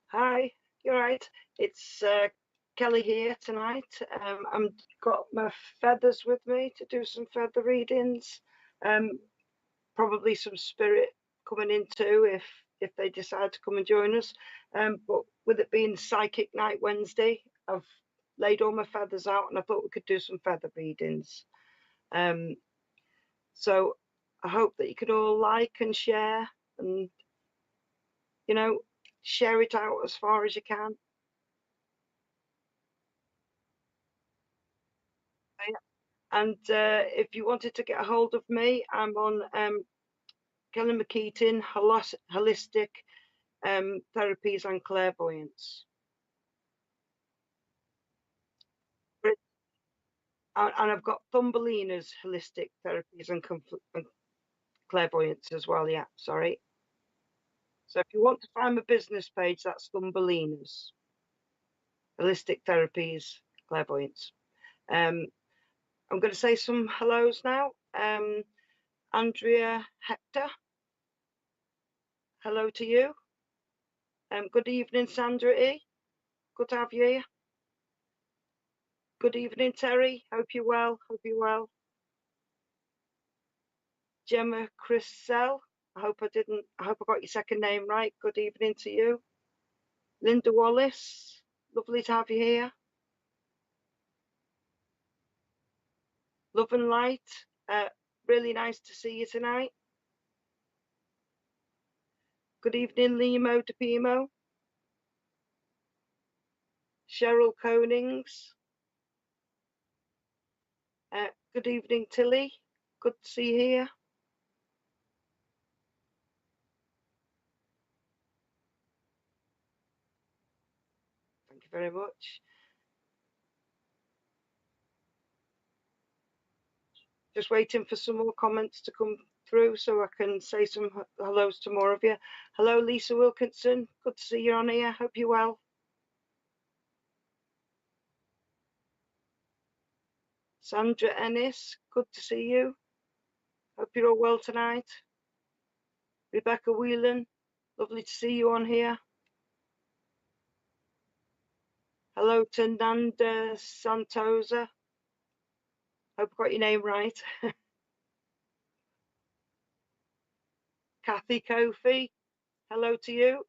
Hi, you're right. It's Kelly here tonight. I'm got my feathers with me to do some feather readings. Um, Probably some spirit coming in too if they decide to come and join us. But with it being Psychic Night Wednesday, I've laid all my feathers out and I thought we could do some feather readings. Um, so I hope that you could all like and share and you know share it out as far as you can. And if you wanted to get a hold of me, I'm on Kelly McKeating, Holistic Therapies and Clairvoyance. And I've got Thumbelina's Holistic Therapies and Clairvoyance as well. Yeah, sorry. So if you want to find my business page, that's Thumbelina's Holistic Therapies Clairvoyance. Um, I'm going to say some hellos now. Andrea Hector, hello to you. Good evening, Sandra E. Good to have you here. Good evening, Terry. Hope you're well. Hope you're well. Gemma Chrissell. I hope I got your second name right. Good evening to you. Linda Wallace. Lovely to have you here. Love and light. Really nice to see you tonight. Good evening, Limo DePimo. Cheryl Conings. Good evening, Tilly. Good to see you here. Thank you very much. Just waiting for some more comments to come through so I can say some hellos to more of you. Hello, Lisa Wilkinson. Good to see you on here. Hope you're well. Sandra Ennis. Good to see you. Hope you're all well tonight. Rebecca Whelan. Lovely to see you on here. Hello to Nanda Santosa. Hope I got your name right. Kathy Kofi. Hello to you.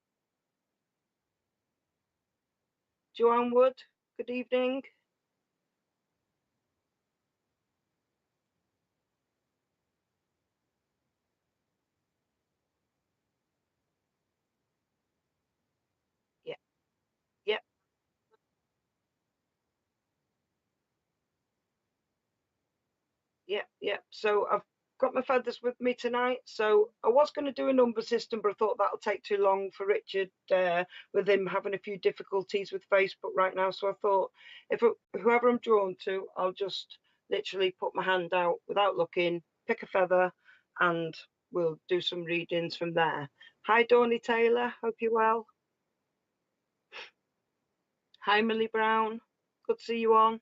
Joanne Wood. Good evening. Yeah. Yeah. Yeah. So I've got my feathers with me tonight. So I was going to do a number system, but I thought that'll take too long for Richard with him having a few difficulties with Facebook right now. So I thought whoever I'm drawn to, I'll just literally put my hand out without looking, pick a feather, and we'll do some readings from there. Hi, Dawny Taylor. Hope you're well. Hi, Millie Brown. Good to see you on.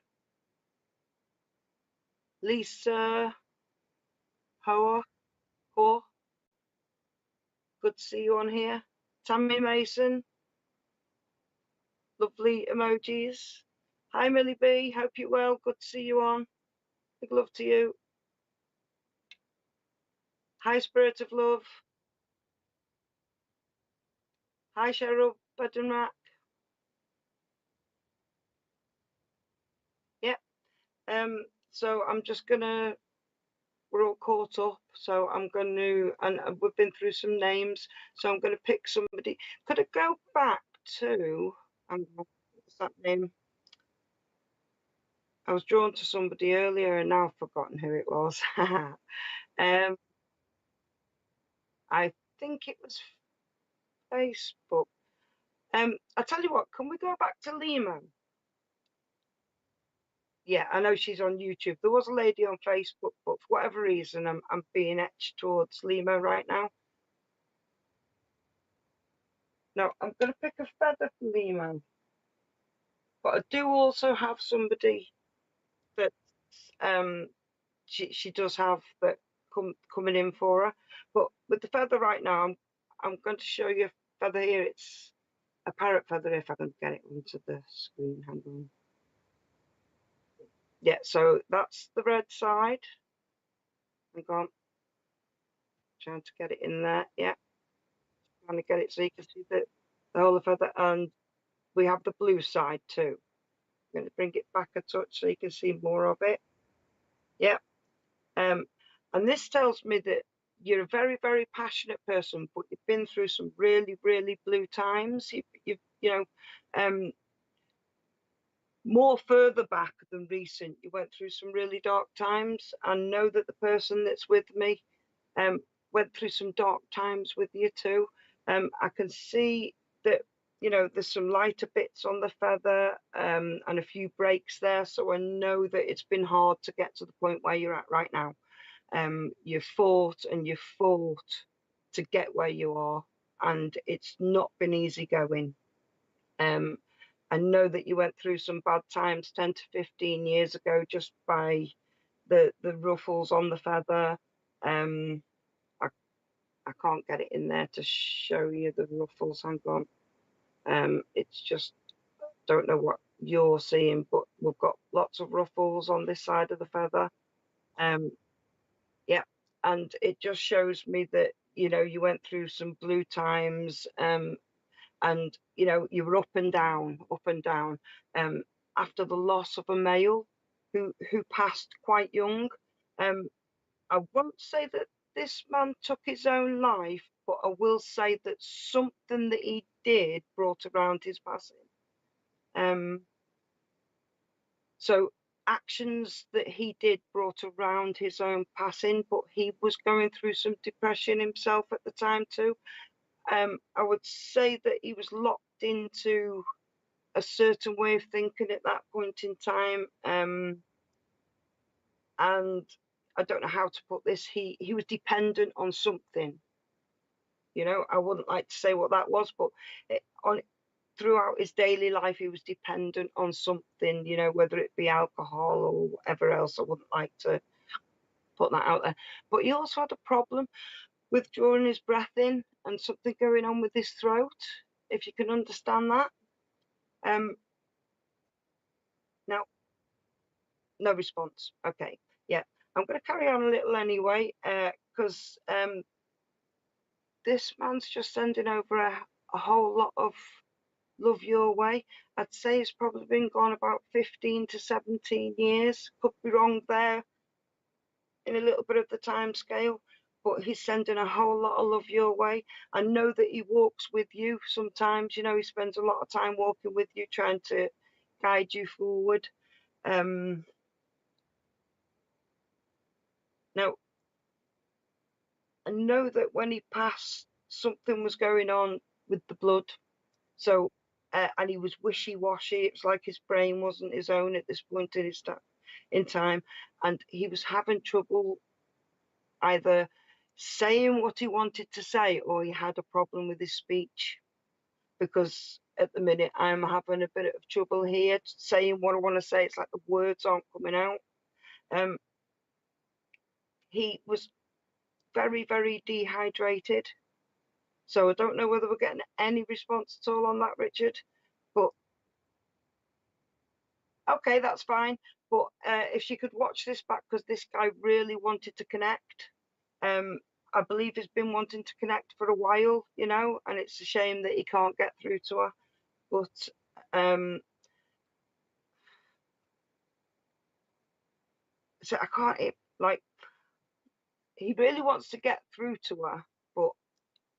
Lisa Hoa. Ho. Good to see you on here. Tammy Mason. Lovely emojis. Hi, Millie B. Hope you're well. Good to see you on. Big love to you. Hi, Spirit of Love. Hi, Cheryl Badenrack. Yep. So I'm just gonna. We're all caught up, so I'm going to, and we've been through some names, so I'm going to pick somebody. Could I go back to? What's that name? I was drawn to somebody earlier, and now I've forgotten who it was. I think it was Facebook. I tell you what, can we go back to Lima? Yeah, I know she's on YouTube. There was a lady on Facebook, but for whatever reason, I'm being etched towards Lima right now. No, I'm going to pick a feather for Lima, but I do also have somebody that she does have that coming in for her. But with the feather right now, I'm going to show you a feather here. a parrot feather if I can get it onto the screen. Hang on. Yeah, so that's the red side. Hang on. Trying to get it in there. Yeah. Trying to get it so you can see the whole of the feather. And we have the blue side too. I'm going to bring it back a touch so you can see more of it. Yeah. And this tells me that you're a very, very passionate person, but you've been through some really, really blue times. You know, more further back than recent. You went through some really dark times. I know that the person that's with me went through some dark times with you too. I can see that, you know, there's some lighter bits on the feather and a few breaks there. So I know that it's been hard to get to the point where you're at right now. You fought and you fought to get where you are, and it's not been easy going. I know that you went through some bad times 10 to 15 years ago just by the ruffles on the feather. I can't get it in there to show you the ruffles. Hang on. It's just, don't know what you're seeing, but we've got lots of ruffles on this side of the feather. Yeah, and it just shows me that, you know, you went through some blue times, and, you know, you were up and down, up and down. After the loss of a male who passed quite young. I won't say that this man took his own life, but I will say that something that he did brought around his passing. So actions that he did brought around his own passing, but he was going through some depression himself at the time too. I would say that he was locked into a certain way of thinking at that point in time. And I don't know how to put this. He was dependent on something. You know, I wouldn't like to say what that was, but throughout his daily life, he was dependent on something, you know, whether it be alcohol or whatever else. I wouldn't like to put that out there. But he also had a problem with drawing his breath in and something going on with his throat, if you can understand that. Now, no response. Okay. Yeah. I'm going to carry on a little anyway, because this man's just sending over a whole lot of love your way. I'd say it's probably been gone about 15 to 17 years. Could be wrong there in a little bit of the time scale, but he's sending a whole lot of love your way. I know that he walks with you sometimes. You know, he spends a lot of time walking with you, trying to guide you forward. Now, I know that when he passed, something was going on with the blood. So, and he was wishy-washy. It was like his brain wasn't his own at this point in time, and he was having trouble either saying what he wanted to say, or he had a problem with his speech. Because at the minute I'm having a bit of trouble here saying what I want to say. It's like the words aren't coming out. He was very, very dehydrated. So I don't know whether we're getting any response at all on that, Richard. But okay, that's fine. But if she could watch this back, because this guy really wanted to connect. I believe he's been wanting to connect for a while, you know, and it's a shame that he can't get through to her. But so I can't, like, he really wants to get through to her, but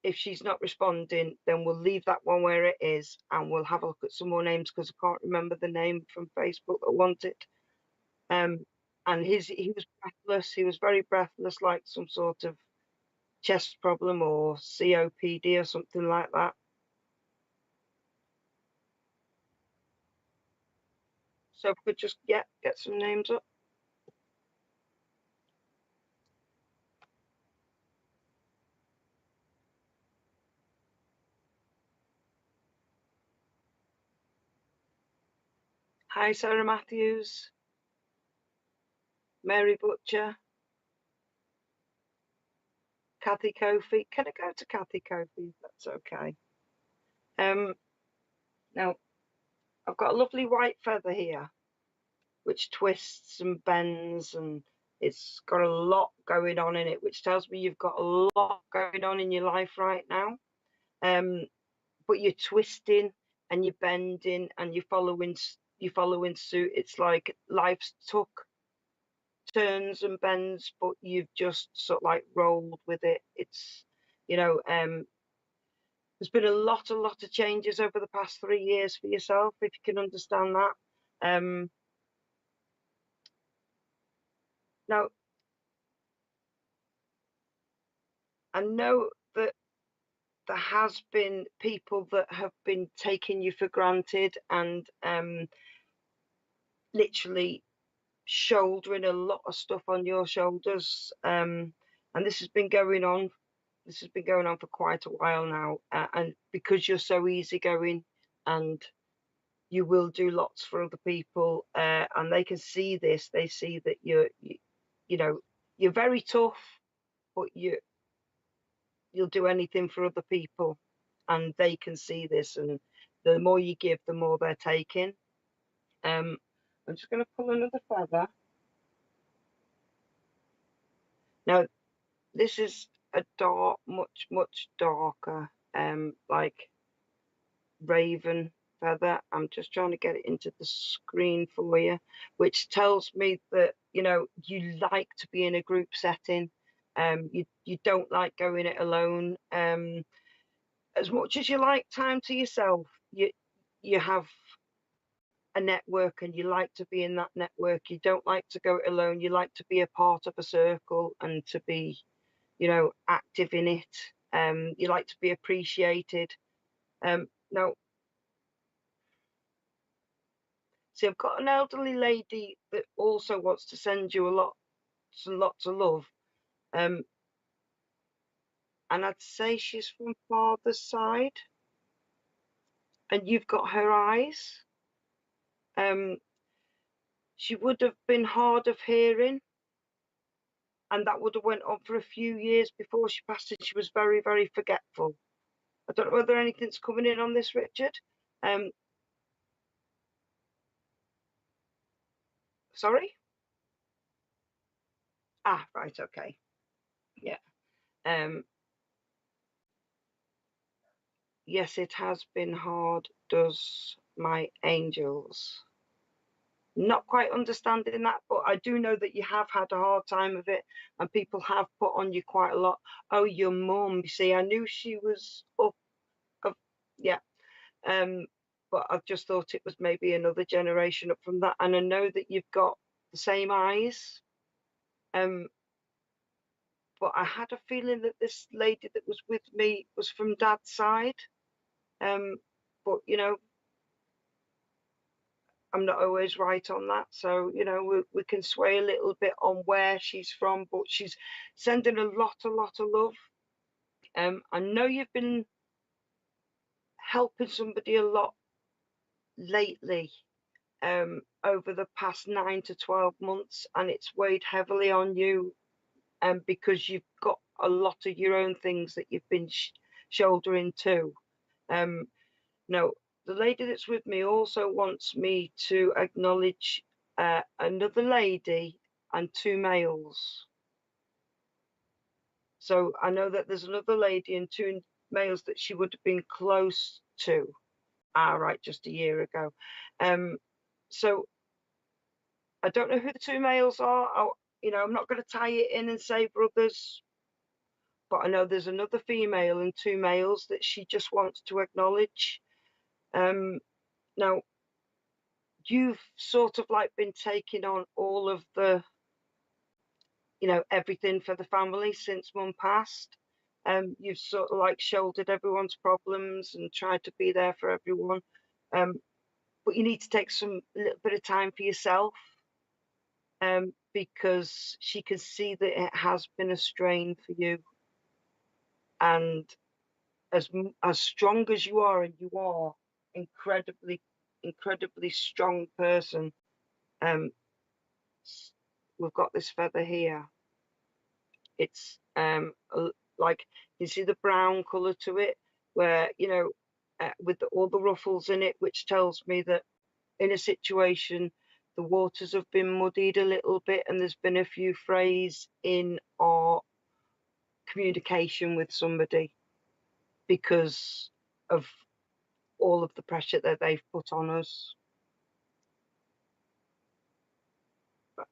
if she's not responding, then we'll leave that one where it is, and we'll have a look at some more names, because I can't remember the name from Facebook that wanted. And he was breathless. He was very breathless, like some sort of chest problem or COPD or something like that. So if we could just get some names up. Hi, Sarah Matthews, Mary Butcher, Kathy Kofi. Can I go to Kathy Kofi if that's okay? Now, I've got a lovely white feather here, which twists and bends, and it's got a lot going on in it, which tells me you've got a lot going on in your life right now. But you're twisting and you're bending and you're following suit. It's like life's took turns and bends, but you've just sort of like rolled with it. It's, you know, there's been a lot of changes over the past 3 years for yourself, if you can understand that. Now, I know that there has been people that have been taking you for granted and literally shouldering a lot of stuff on your shoulders, and this has been going on for quite a while now, and because you're so easygoing and you will do lots for other people, and they can see this, they see that you know, you're very tough, but you'll do anything for other people, and they can see this, and the more you give, the more they're taking. I'm just going to pull another feather. Now, this is a dark, much darker, like raven feather. I'm just trying to get it into the screen for you, which tells me that, you know, you like to be in a group setting. You don't like going it alone. As much as you like time to yourself, you have a network and you like to be in that network. You don't like to go it alone. You like to be a part of a circle and to be, you know, active in it. You like to be appreciated. Now, see, I've got an elderly lady that also wants to send you lots of love. And I'd say she's from father's side, and you've got her eyes. She would have been hard of hearing, and that would have went on for a few years before she passed, and she was very forgetful. I don't know whether anything's coming in on this, Richard. Sorry? Ah, right, okay. Yeah. Yes, it has been hard, does my angels. Not quite understanding that, but I do know that you have had a hard time of it, and people have put on you quite a lot. Oh, your mum, you see, I knew she was up of, yeah. But I've just thought it was maybe another generation up from that. And I know that you've got the same eyes. But I had a feeling that this lady that was with me was from Dad's side. But you know, I'm not always right on that, so you know, we can sway a little bit on where she's from, but she's sending a lot of love. I know you've been helping somebody a lot lately, over the past 9 to 12 months, and it's weighed heavily on you, because you've got a lot of your own things that you've been shouldering too. No, the lady that's with me also wants me to acknowledge another lady and 2 males. So I know that there's another lady and 2 males that she would have been close to. Ah, right, just a year ago. So I don't know who the 2 males are. You know, I'm not going to tie it in and say brothers, but I know there's another female and 2 males that she just wants to acknowledge. Now, you've sort of like been taking on all of the, you know, everything for the family since Mum passed. You've sort of like shouldered everyone's problems and tried to be there for everyone. But you need to take some little bit of time for yourself, because she can see that it has been a strain for you. And as strong as you are, and you are incredibly strong person, we've got this feather here. It's like, you see the brown color to it, where, you know, with all the ruffles in it, which tells me that in a situation the waters have been muddied a little bit and there's been a few frays in our communication with somebody because of all of the pressure that they've put on us.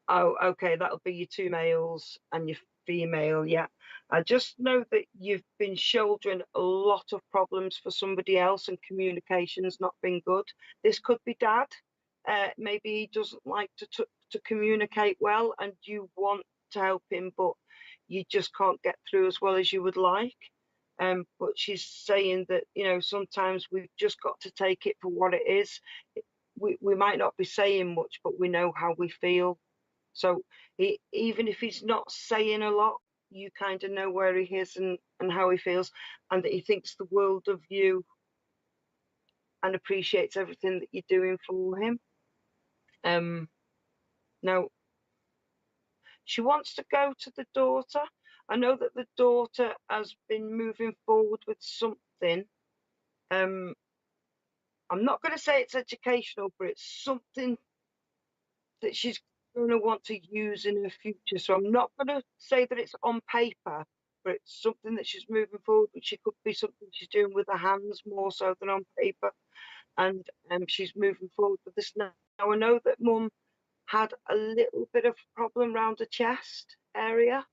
Oh, okay, that'll be your 2 males and your female, yeah. I just know that you've been shouldering a lot of problems for somebody else and communication's not been good. This could be dad. Maybe he doesn't like to communicate well and you want to help him, but you just can't get through as well as you would like. But she's saying that, you know, sometimes we've just got to take it for what it is. We might not be saying much, but we know how we feel. So even if he's not saying a lot, you kind of know where he is and how he feels, and that he thinks the world of you and appreciates everything that you're doing for him. Now, she wants to go to the daughter. I know that the daughter has been moving forward with something. I'm not going to say it's educational, but it's something that she's going to want to use in her future. So I'm not going to say that it's on paper, but it's something that she's moving forward, which it could be something she's doing with her hands more so than on paper. And she's moving forward with this now. Now, I know that Mum had a little bit of problem around the chest area,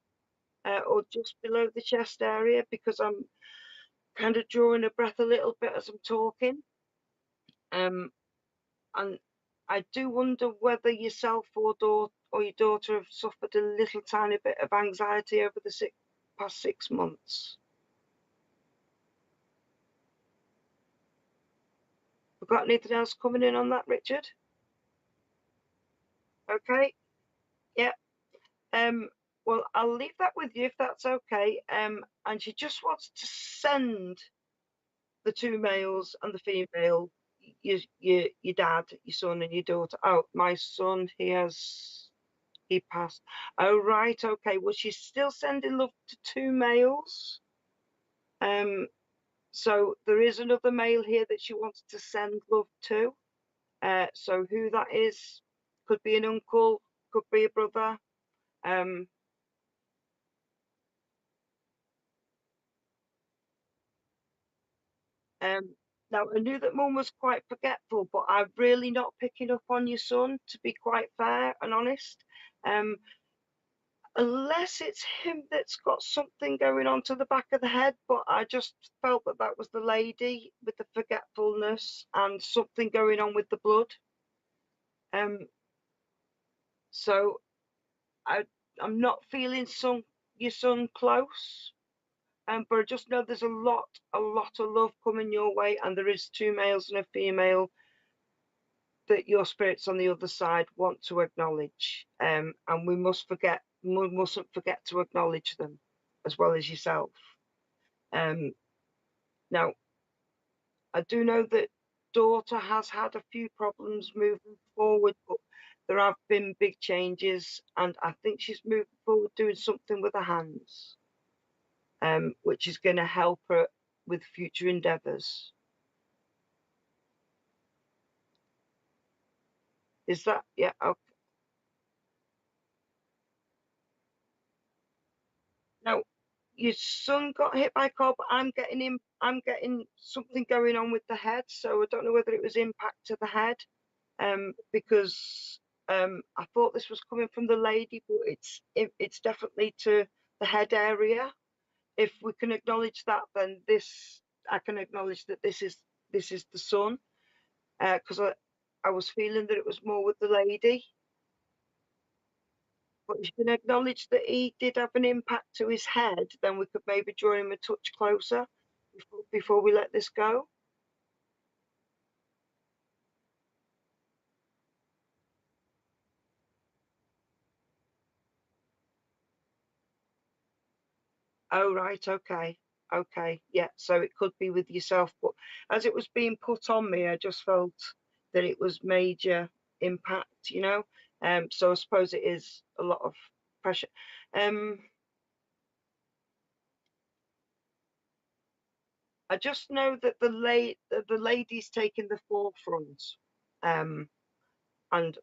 or just below the chest area, because I'm kind of drawing a breath a little bit as I'm talking. And I do wonder whether yourself or your daughter have suffered a little tiny bit of anxiety over the past 6 months. Have got anything else coming in on that, Richard? Okay. Yeah. Well, I'll leave that with you if that's okay. And she just wants to send the 2 males and the female, your dad, your son, and your daughter. Oh, my son, he passed. Oh, right, okay. Well, she's still sending love to 2 males. So there is another male here that she wants to send love to. So who that is, could be an uncle, could be a brother. Now, I knew that Mum was quite forgetful, but I'm really not picking up on your son, to be quite fair and honest. Unless it's him that's got something going on to the back of the head, but I just felt that that was the lady with the forgetfulness and something going on with the blood. So I'm not feeling your son close. But I just know there's a lot of love coming your way, and there is 2 males and a female that your spirits on the other side want to acknowledge. And we mustn't forget to acknowledge them as well as yourself. Now, I do know that daughter has had a few problems moving forward, but there have been big changes, and I think she's moving forward doing something with her hands, which is going to help her with future endeavours. Is that, yeah, okay. Now, your son got hit by a car, but I'm getting something going on with the head, so I don't know whether it was impact to the head, because I thought this was coming from the lady, but it's definitely to the head area. If we can acknowledge that, then I can acknowledge that this is the son, because I was feeling that it was more with the lady. But if you can acknowledge that he did have an impact to his head, then we could maybe draw him a touch closer before we let this go. Oh, right, okay. Okay, yeah, so it could be with yourself, but as it was being put on me, I just felt that it was major impact, you know. So I suppose it is a lot of pressure. I just know that the lady's taking the forefront, and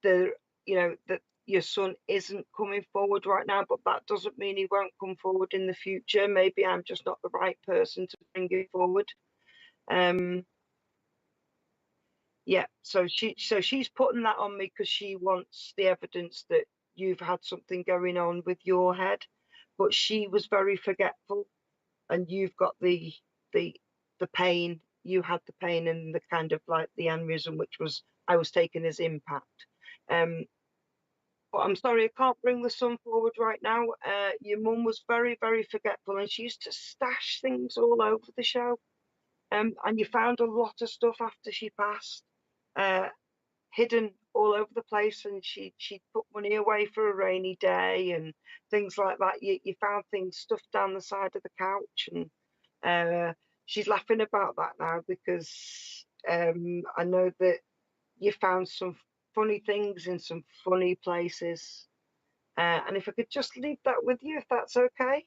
the that your son isn't coming forward right now, but that doesn't mean he won't come forward in the future. Maybe I'm just not the right person to bring it forward. Yeah, so she's putting that on me because she wants the evidence that you've had something going on with your head, but she was very forgetful, and you've got the pain. You had the pain and the kind of like the aneurysm, which was I was taking as impact. But I'm sorry, I can't bring the son forward right now. Your mum was very, very forgetful, and she used to stash things all over the show. And you found a lot of stuff after she passed, hidden all over the place, and she'd put money away for a rainy day and things like that. You found things stuffed down the side of the couch, and she's laughing about that now because I know that you found some funny things in some funny places. And if I could just leave that with you, if that's okay.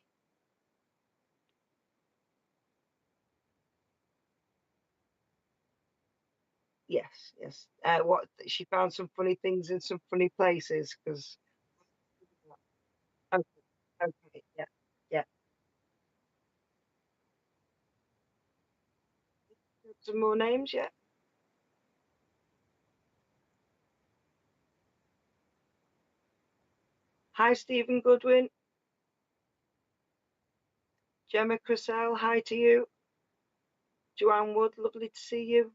Yes, yes. What she found some funny things in some funny places because. Okay, okay, yeah, yeah. Some more names, yeah. Hi, Stephen Goodwin. Gemma Crisell, hi to you. Joanne Wood, lovely to see you.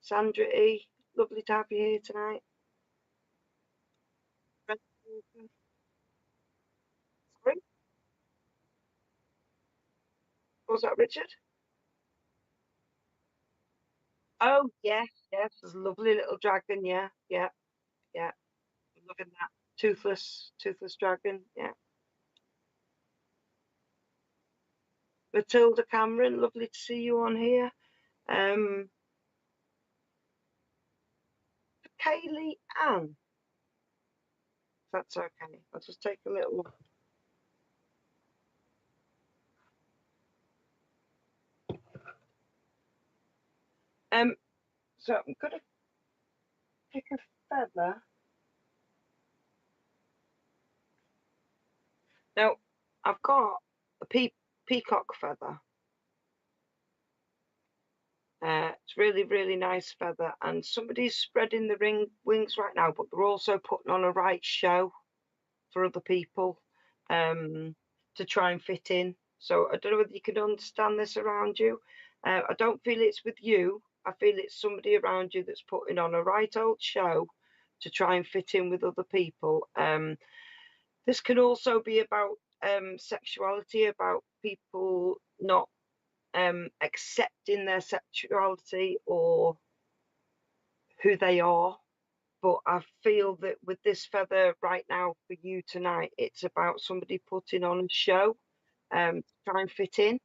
Sandra E, lovely to have you here tonight. Sorry, was that Richard? Oh, yes, yes. There's a lovely little dragon, yeah, yeah, yeah. Loving that. Toothless dragon, yeah. Matilda Cameron, lovely to see you on here. Um, Kaylee Ann, if that's okay. I'll just take a little look. Um, so I'm gonna pick a feather. Now, I've got a peacock feather. It's really, really nice feather, and somebody's spreading the wings right now, but they're also putting on a right show for other people, to try and fit in. So I don't know whether you can understand this around you. I don't feel it's with you. I feel it's somebody around you that's putting on a right old show to try and fit in with other people. This can also be about sexuality, about people not accepting their sexuality or who they are. But I feel that with this feather right now for you tonight, it's about somebody putting on a show, to try and fit in.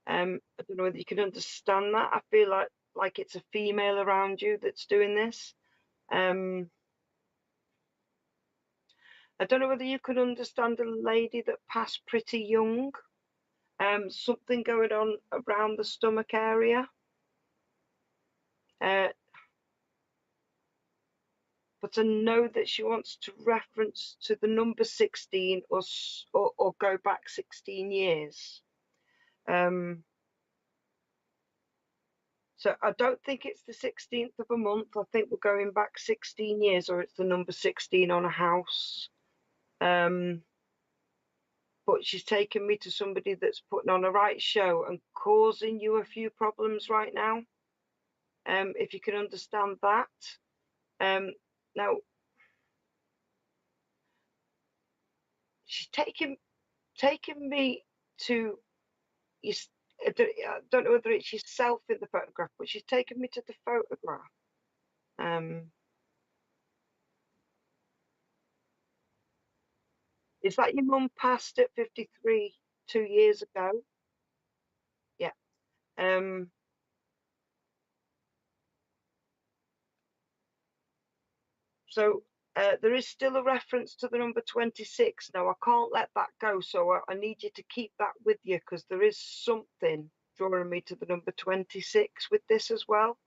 I don't know whether you can understand that. I feel like it's a female around you that's doing this. Um, I don't know whether you can understand a lady that passed pretty young. Something going on around the stomach area. Uh, but I know that she wants to reference to the number 16 or go back 16 years. So I don't think it's the 16th of a month. I think we're going back 16 years, or it's the number 16 on a house. But she's taken me to somebody that's putting on a right show and causing you a few problems right now. If you can understand that. Now, she's taken me to, I don't know whether it's yourself in the photograph, but she's taken me to the photograph. Is that your mum passed at 53 2 years ago? Yeah. Um, so there is still a reference to the number 26. Now, I can't let that go, so I need you to keep that with you, because there is something drawing me to the number 26 with this as well.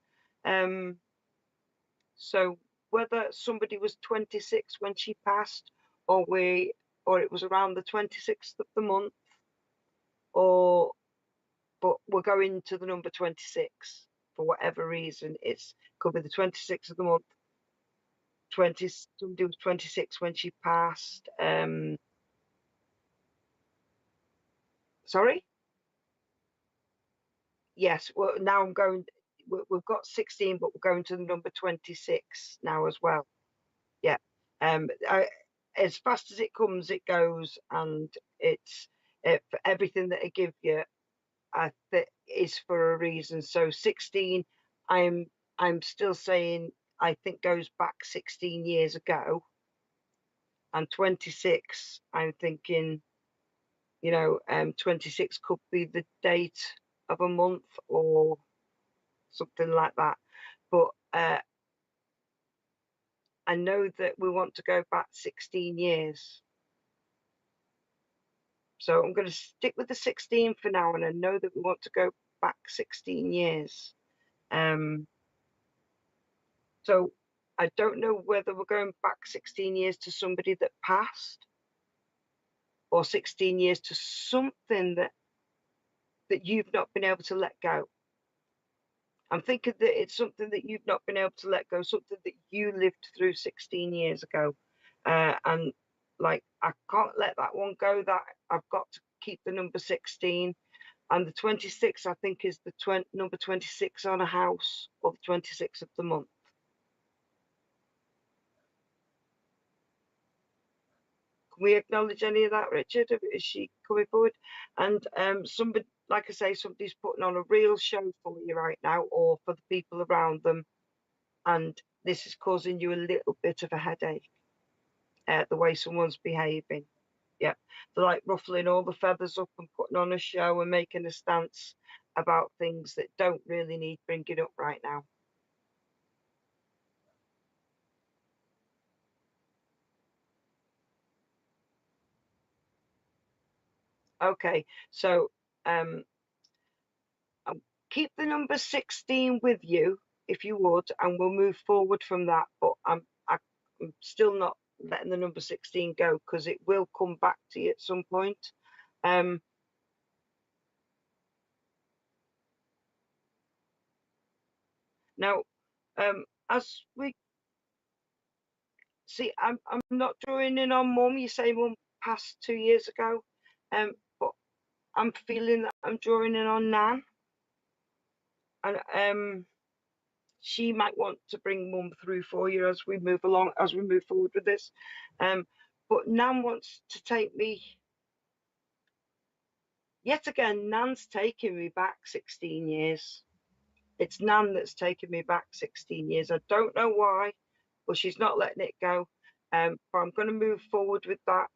So whether somebody was 26 when she passed, or it was around the 26th of the month, but we're going to the number 26 for whatever reason. Could be the 26th of the month. Somebody was 26 when she passed. Sorry? Yes. Well, now we've got 16, but we're going to the number 26 now as well. Yeah. As fast as it comes, it goes, and it's for everything that I give you, that is for a reason. So 16, I'm still saying I think goes back 16 years ago, and 26, I'm thinking, 26 could be the date of a month or something like that. But I know that we want to go back 16 years. So I'm going to stick with the 16 for now, and I know that we want to go back 16 years. So I don't know whether we're going back 16 years to somebody that passed, or 16 years to something that you've not been able to let go. I'm thinking that it's something that you've not been able to let go, something that you lived through 16 years ago. And like, I can't let that one go, that I've got to keep the number 16. And the 26, I think, is the number 26 on a house, or the 26th of the month. Can we acknowledge any of that, Richard? Is she coming forward? And somebody, like I say, somebody's putting on a real show for you right now, or for the people around them, and this is causing you a little bit of a headache, the way someone's behaving. Yeah, they're like ruffling all the feathers up and putting on a show and making a stance about things that don't really need bringing up right now. Okay, so keep the number 16 with you, if you would, and we'll move forward from that. But I'm still not letting the number 16 go, because it will come back to you at some point. Now, as we see, I'm not drawing in on Mum. You say Mum passed 2 years ago, but I'm feeling that I'm drawing in on Nan, and she might want to bring Mum through for you as we move along, as we move forward with this. But Nan wants to take me. Yet again, Nan's taking me back 16 years. It's Nan that's taken me back 16 years. I don't know why, but she's not letting it go. But I'm going to move forward with that.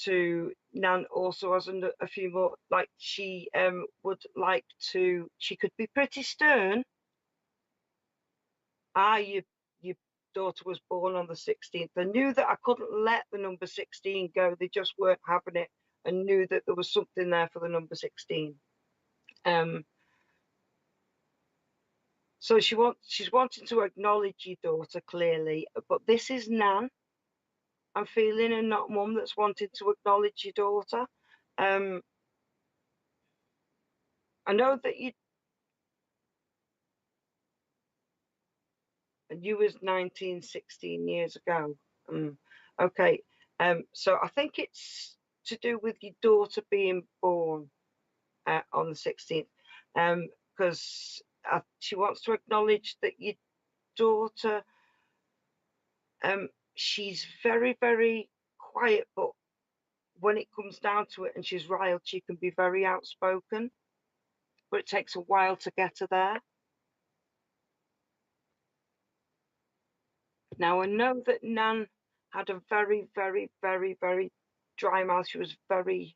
To Nan also has a few more, like she would like to, she could be pretty stern. Your daughter was born on the 16th. I knew that I couldn't let the number 16 go. They just weren't having it, and knew that there was something there for the number 16. So she's wanting to acknowledge your daughter clearly, but this is Nan, I'm feeling, and not Mum that's wanting to acknowledge your daughter. I know that you was 19, 16 years ago. Okay, so I think it's to do with your daughter being born on the 16th, because she wants to acknowledge that your daughter, she's very, very quiet, but when it comes down to it and she's riled, she can be very outspoken, but it takes a while to get her there. Now, I know that Nan had a very, very, very, very dry mouth. She was very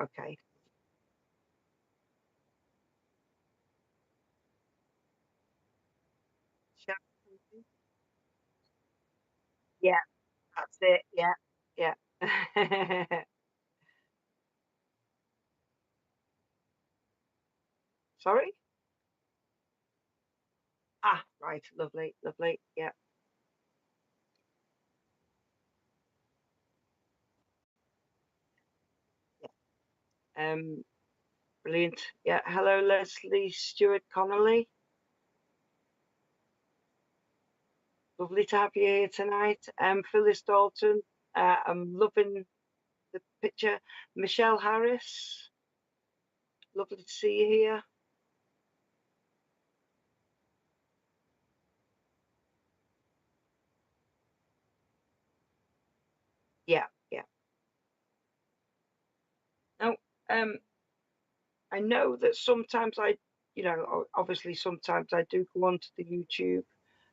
Okay. Yeah, that's it. Yeah, yeah. Sorry? Ah, right. Lovely, lovely. Yeah, yeah. Brilliant. Yeah. Hello, Leslie Stewart Connolly. Lovely to have you here tonight. Phyllis Dalton. I'm loving the picture. Michelle Harris. Lovely to see you here. Yeah, yeah. Now, I know that sometimes obviously sometimes I do go onto the YouTube,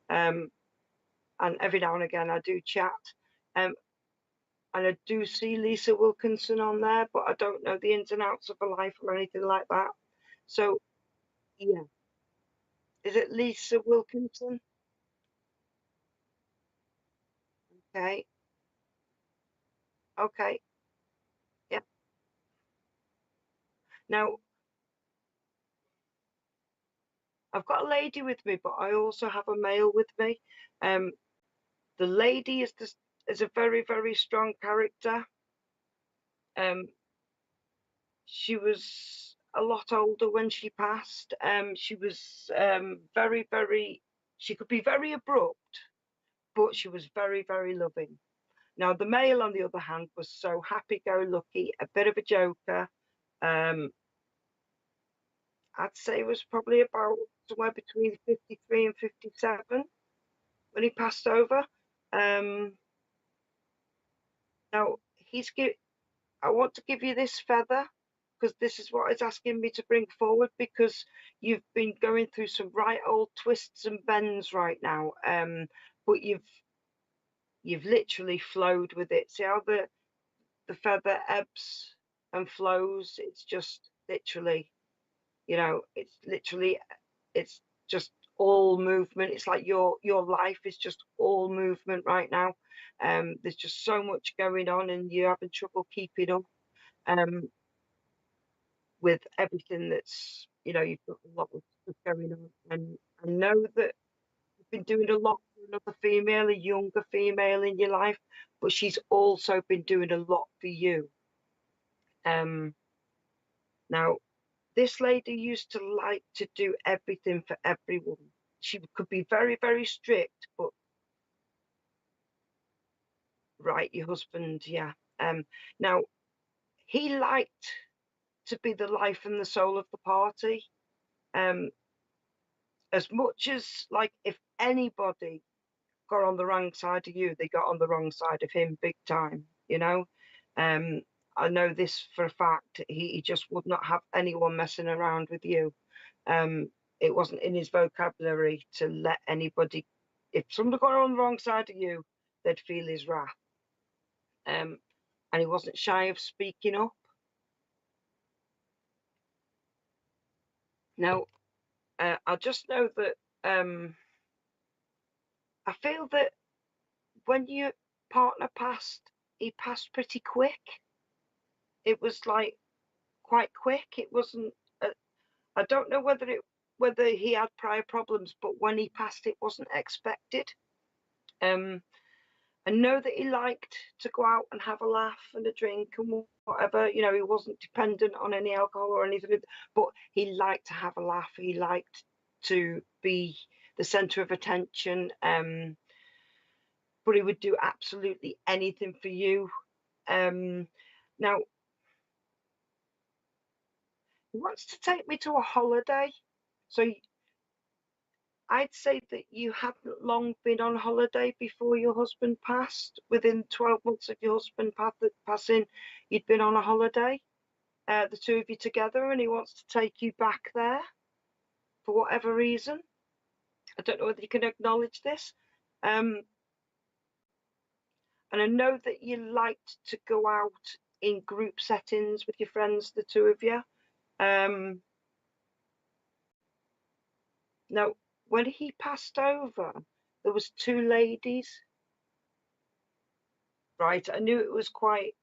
um, and every now and again I do chat, um, and I do see Lisa Wilkinson on there, but I don't know the ins and outs of her life or anything like that. So, yeah, is it Lisa Wilkinson? Okay, okay, yeah. Now, I've got a lady with me, but I also have a male with me. Um, the lady is a very, very strong character. Um, she was a lot older when she passed. She was very, very, she could be very abrupt, but she was very, very loving. Now, the male, on the other hand, was so happy-go-lucky, a bit of a joker. Um, I'd say was probably about somewhere between 53 and 57 when he passed over. Um, now, I want to give you this feather because this is what it's asking me to bring forward because you've been going through some right old twists and bends right now. But you've literally flowed with it. See how the feather ebbs and flows? It's just literally, it's just all movement. It's like your life is just all movement right now. There's just so much going on and you're having trouble keeping up. Um, with everything you've got a lot of stuff going on. And I know that you've been doing a lot for another female, a younger female in your life, but she's also been doing a lot for you. Um, Now, this lady used to like to do everything for everyone. She could be very, very strict, but right, your husband, yeah. Now, he liked to be the life and the soul of the party. Um, as much as like if anybody got on the wrong side of you, they got on the wrong side of him big time. Um, I know this for a fact. He just would not have anyone messing around with you. Um, it wasn't in his vocabulary to let anybody, if somebody got on the wrong side of you, they'd feel his wrath. Um, and he wasn't shy of speaking up. Now, I just know that I feel that when your partner passed, he passed pretty quick. It was like quite quick. It wasn't. I don't know whether he had prior problems, but when he passed, it wasn't expected. Um, I know that he liked to go out and have a laugh and a drink and whatever. He wasn't dependent on any alcohol or anything, but he liked to have a laugh. He liked to be the center of attention. But he would do absolutely anything for you. Now, he wants to take me to a holiday. So I'd say that you hadn't long been on holiday before your husband passed. Within 12 months of your husband passing, you'd been on a holiday, the two of you together, and he wants to take you back there for whatever reason. I don't know whether you can acknowledge this. And I know that you liked to go out in group settings with your friends, the two of you. Now, when he passed over, there was two ladies, right? I knew it was quite,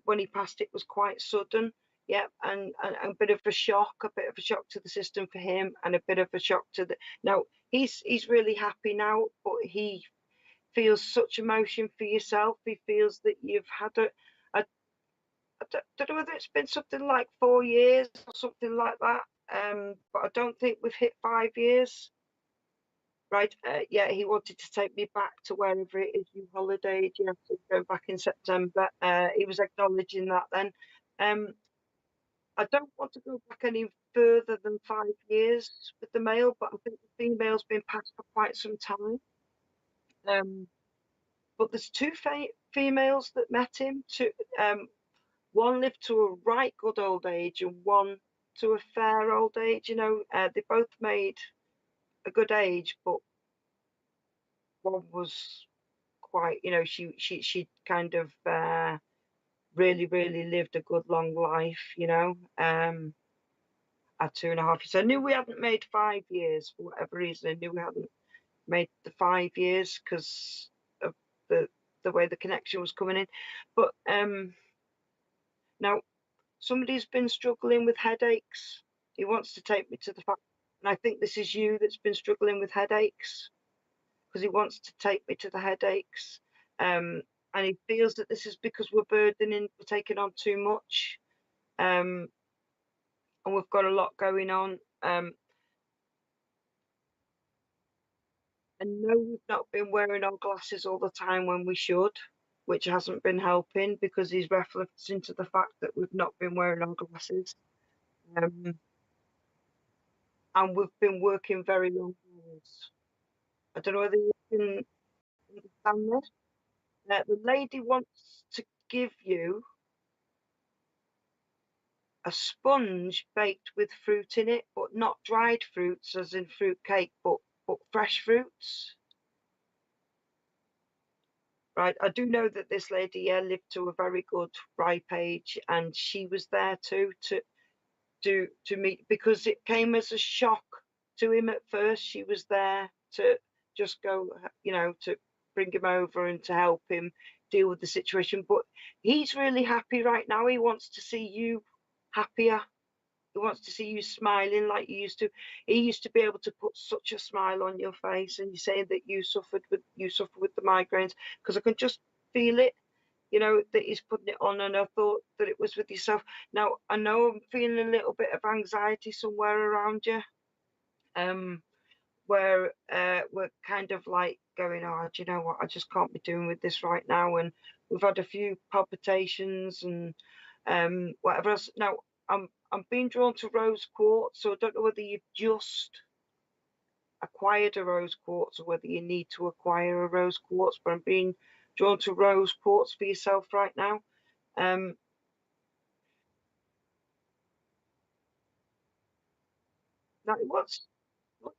when he passed, it was quite sudden. Yeah, and a bit of a shock to the system for him, and a bit of a shock to the. Now he's really happy now, but he feels such emotion for yourself. He feels that you've had a I don't know whether it's been something like 4 years or something like that. But I don't think we've hit 5 years. Right, yeah, he wanted to take me back to wherever it is you holidayed. You have to go back in September. He was acknowledging that then. I don't want to go back any further than 5 years with the male, but I think the female's been passed for quite some time. But there's two females that met him. One lived to a right good old age, and one to a fair old age. You know, they both made a good age, but one was quite, you know, she kind of really lived a good long life, you know, at 2.5 years. I knew we hadn't made 5 years for whatever reason. I knew we hadn't made the 5 years because of the way the connection was coming in. But now somebody's been struggling with headaches. He wants to take me to the fact, and I think this is you that's been struggling with headaches, because he wants to take me to the headaches. And he feels that this is because we're burdening, we're taking on too much, and we've got a lot going on. And no, we've not been wearing our glasses all the time when we should, which hasn't been helping, because he's referencing to the fact that we've not been wearing our glasses. And we've been working very long hours. I don't know whether you can understand this. The lady wants to give you a sponge baked with fruit in it, but not dried fruits as in fruit cake, but fresh fruits. Right, I do know that this lady, yeah, lived to a very good ripe age, and she was there too to meet, because it came as a shock to him at first. She was there to just go, you know, to bring him over and to help him deal with the situation. But he's really happy right now. He wants to see you happier. He wants to see you smiling like you used to. He used to be able to put such a smile on your face, and you're saying that you suffer with the migraines, because I can just feel it, you know, that he's putting it on, and I thought that it was with yourself. Now I know I'm feeling a little bit of anxiety somewhere around you, where we're kind of like going, oh, do you know what, I just can't be doing with this right now. And we've had a few palpitations and whatever else. Now I'm being drawn to rose quartz, so I don't know whether you've just acquired a rose quartz or whether you need to acquire a rose quartz, but I'm being drawn to rose quartz for yourself right now. Now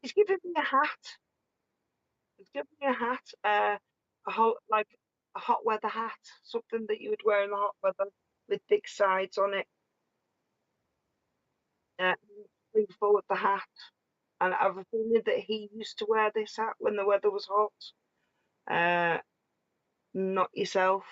he's giving me a hat. He's giving me a hat, like a hot weather hat, something that you would wear in the hot weather with big sides on it. Bring forward the hat. And I have a feeling that he used to wear this hat when the weather was hot. Not yourself.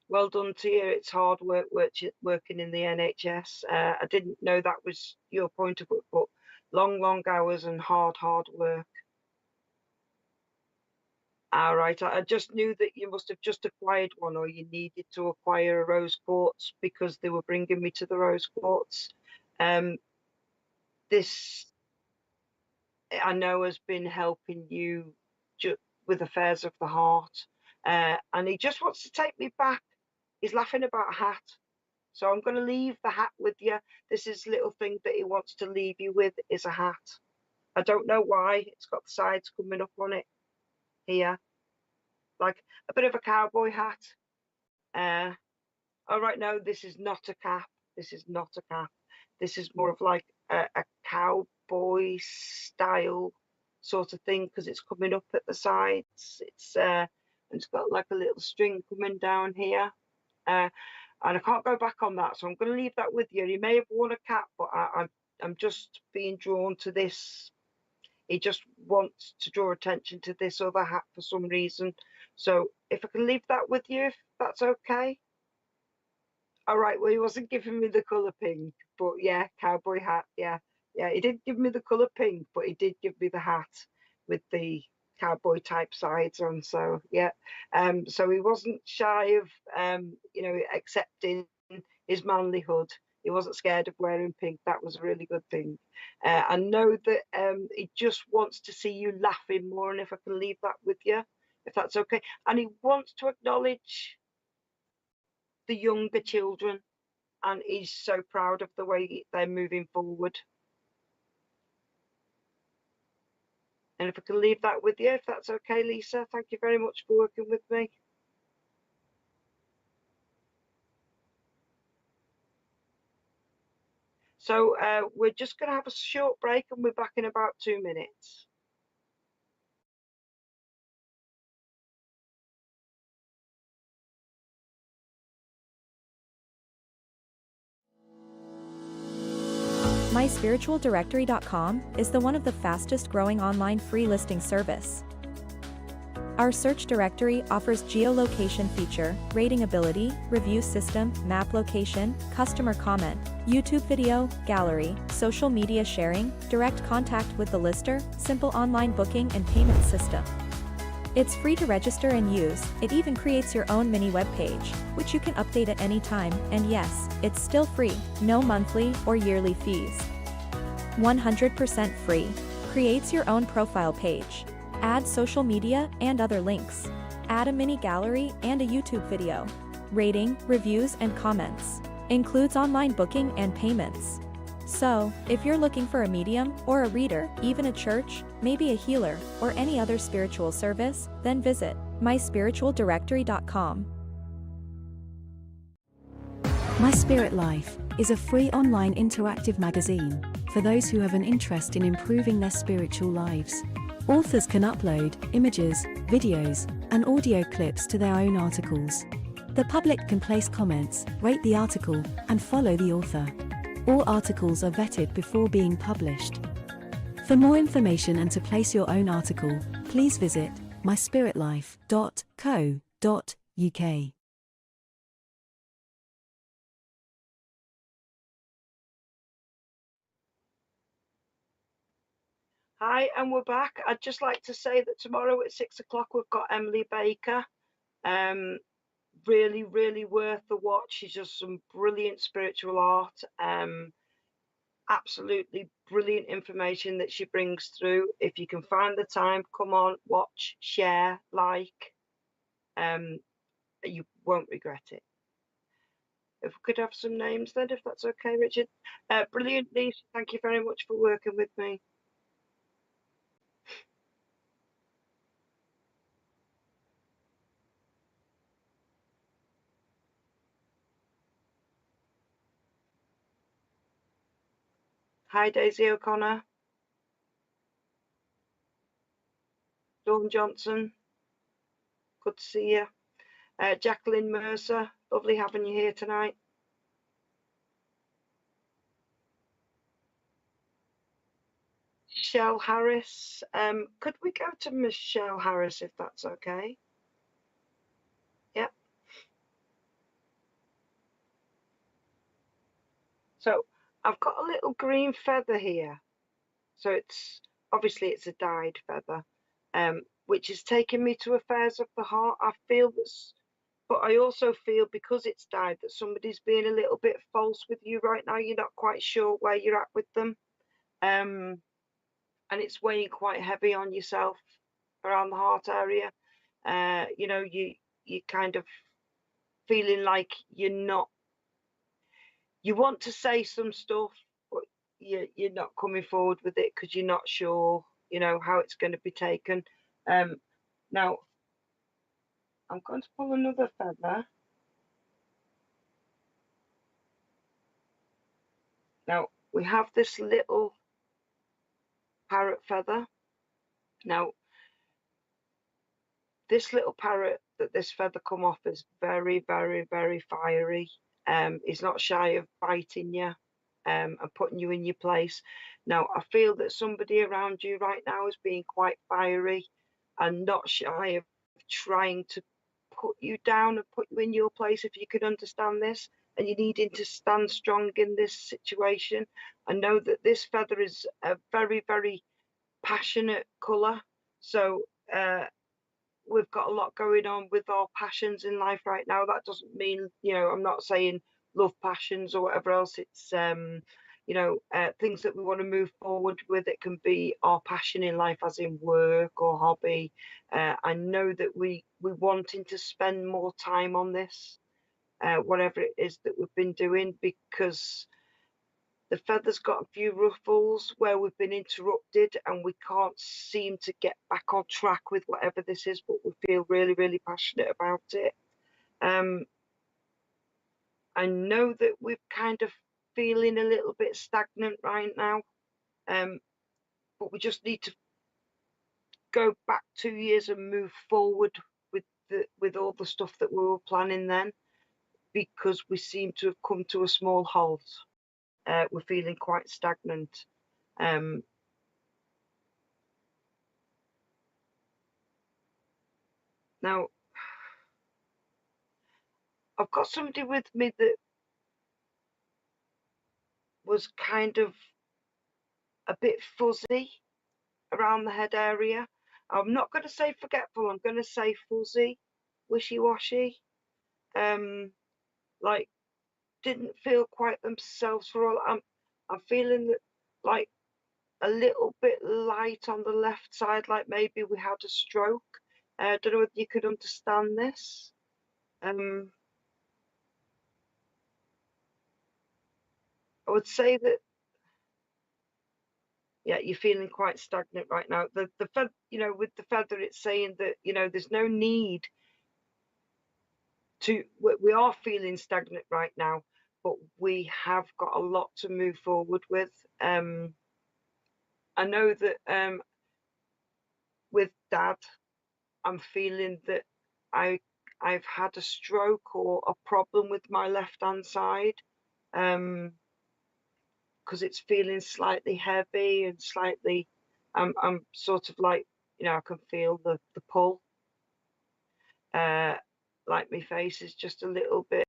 Well done to you. It's hard working in the NHS. I didn't know that was your point of it, but long hours and hard work. All right. I just knew that you must have just acquired one, or you needed to acquire a rose quartz, because they were bringing me to the rose quartz. This I know has been helping you with affairs of the heart, and he just wants to take me back. He's laughing about a hat, so I'm going to leave the hat with you. This is little thing that he wants to leave you with, is a hat. I don't know why. It's got the sides coming up on it here, like a bit of a cowboy hat. All right, no, this is not a cap. This is not a cap. This is more of like a cowboy style sort of thing, because it's coming up at the sides. It's and it's got like a little string coming down here. And I can't go back on that, so I'm going to leave that with you. He may have worn a cap, but I'm just being drawn to this. He just wants to draw attention to this other hat for some reason. So if I can leave that with you, if that's okay. All right, well, he wasn't giving me the colour pink, but yeah, cowboy hat, yeah. He didn't give me the colour pink, but he did give me the hat with the cowboy type sides on, so yeah. So he wasn't shy of, accepting his manlyhood. He wasn't scared of wearing pink. That was a really good thing. I know that he just wants to see you laughing more, and if I can leave that with you, if that's okay. And he wants to acknowledge the younger children, and he's so proud of the way they're moving forward. And if I can leave that with you, if that's okay, Lisa, thank you very much for working with me. So we're just going to have a short break, and we're back in about 2 minutes. MySpiritualDirectory.com is one of the fastest growing online free listing service. Our search directory offers geolocation feature, rating ability, review system, map location, customer comment, YouTube video, gallery, social media sharing, direct contact with the lister, simple online booking and payment system. It's free to register and use. It even creates your own mini web page, which you can update at any time, and yes, it's still free, no monthly or yearly fees. 100% free. Creates your own profile page. Add social media and other links. Add a mini gallery and a YouTube video. Rating, reviews and comments. Includes online booking and payments. So, if you're looking for a medium or a reader, even a church, maybe a healer, or any other spiritual service, then visit myspiritualdirectory.com. My Spirit Life is a free online interactive magazine for those who have an interest in improving their spiritual lives. Authors can upload images, videos, and audio clips to their own articles. The public can place comments, rate the article, and follow the author. All articles are vetted before being published. For more information and to place your own article, please visit myspiritlife.co.uk. Hi, and we're back. I'd just like to say that tomorrow at 6 o'clock we've got Emily Baker. Really, really worth the watch. She's just some brilliant spiritual art. Absolutely brilliant information that she brings through. If you can find the time, come on, watch, share, like. You won't regret it. If we could have some names then, if that's okay, Richard. Brilliant, Lisa. Thank you very much for working with me. Hi, Daisy O'Connor. Dawn Johnson. Good to see you. Jacqueline Mercer. Lovely having you here tonight. Michelle Harris. Could we go to Michelle Harris if that's okay? Yep. So I've got a little green feather here. So it's obviously it's a dyed feather, which is taking me to affairs of the heart. I feel this, but I also feel because it's dyed that somebody's being a little bit false with you right now. You're not quite sure where you're at with them. And it's weighing quite heavy on yourself around the heart area. You kind of feeling like you want to say some stuff, but you're not coming forward with it because you're not sure, how it's going to be taken. Now, I'm going to pull another feather. Now, we have this little parrot feather. Now, this little parrot that this feather come off is very, very, very fiery. He's not shy of biting you and putting you in your place. Now, I feel that somebody around you right now is being quite fiery and not shy of trying to put you down and put you in your place, if you could understand this, and you're needing to stand strong in this situation. I know that this feather is a very, very passionate colour. So we've got a lot going on with our passions in life right now. That doesn't mean, you know, I'm not saying love passions or whatever else. It's you know, things that we want to move forward with. It can be our passion in life, as in work or hobby. I know that we're wanting to spend more time on this, whatever it is that we've been doing, because the feather's got a few ruffles where we've been interrupted and we can't seem to get back on track with whatever this is, but we feel really, really passionate about it. I know that we're kind of feeling a little bit stagnant right now, but we just need to go back 2 years and move forward with all the stuff that we were planning then, because we seem to have come to a small halt. We're feeling quite stagnant. Now, I've got somebody with me that was kind of a bit fuzzy around the head area. I'm not going to say forgetful, I'm going to say fuzzy, wishy-washy. Like, didn't feel quite themselves for all. I'm feeling that, like, a little bit light on the left side, like maybe we had a stroke. I don't know whether you could understand this. I would say that, yeah, you're feeling quite stagnant right now. The feather, you know, with the feather, it's saying that, you know, there's no need to. We are feeling stagnant right now, but we have got a lot to move forward with. I know that with Dad, I'm feeling that I've had a stroke or a problem with my left hand side, because it's feeling slightly heavy and slightly. I'm sort of like, you know, I can feel the pull. Like my face is just a little bit.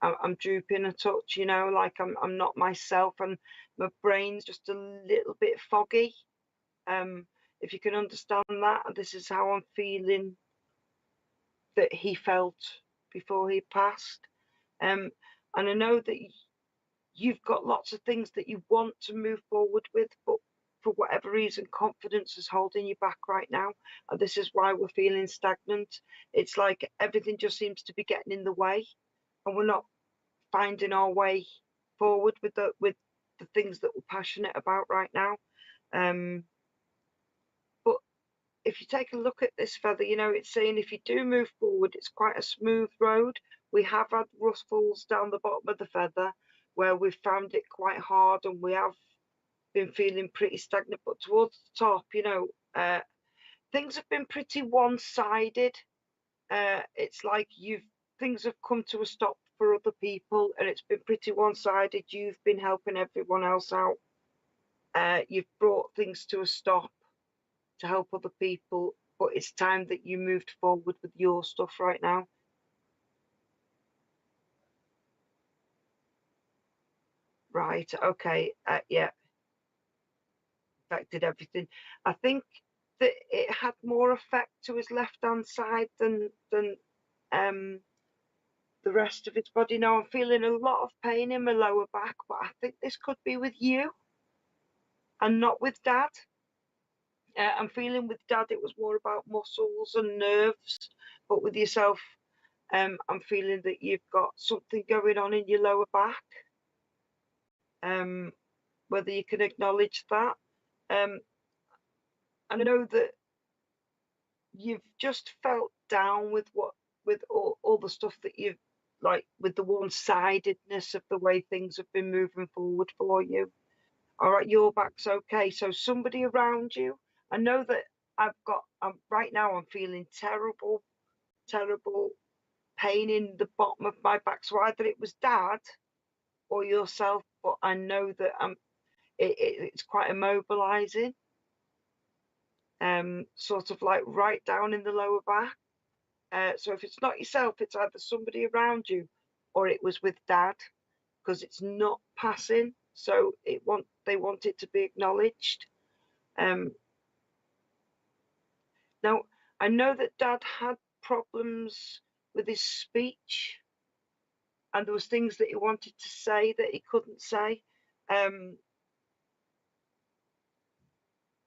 I'm drooping a touch, you know, like I'm not myself, and my brain's just a little bit foggy. If you can understand that, this is how I'm feeling that he felt before he passed. And I know that you've got lots of things that you want to move forward with, but for whatever reason, confidence is holding you back right now. And this is why we're feeling stagnant. It's like everything just seems to be getting in the way, and we're not finding our way forward with the things that we're passionate about right now. But if you take a look at this feather, you know, it's saying if you do move forward, it's quite a smooth road. We have had ruffles down the bottom of the feather where we've found it quite hard, and we have been feeling pretty stagnant. But towards the top, you know, things have been pretty one-sided. It's like things have come to a stop for other people, and it's been pretty one-sided. You've been helping everyone else out. You've brought things to a stop to help other people, but it's time that you moved forward with your stuff right now. Right, okay, yeah, affected everything. I think that it had more effect to his left hand side than the rest of his body. Now I'm feeling a lot of pain in my lower back, but I think this could be with you and not with Dad. I'm feeling with Dad it was more about muscles and nerves, but with yourself, I'm feeling that you've got something going on in your lower back. Whether you can acknowledge that. And I know that you've just felt down with all the stuff that you've, like, with the one-sidedness of the way things have been moving forward for you. All right, your back's okay. So somebody around you, I know that right now I'm feeling terrible pain in the bottom of my back. So either it was Dad or yourself, but I know that it's quite immobilizing, sort of like right down in the lower back. So if it's not yourself, it's either somebody around you or it was with Dad, because it's not passing. So they want it to be acknowledged. Now I know that Dad had problems with his speech, and there was things that he wanted to say that he couldn't say.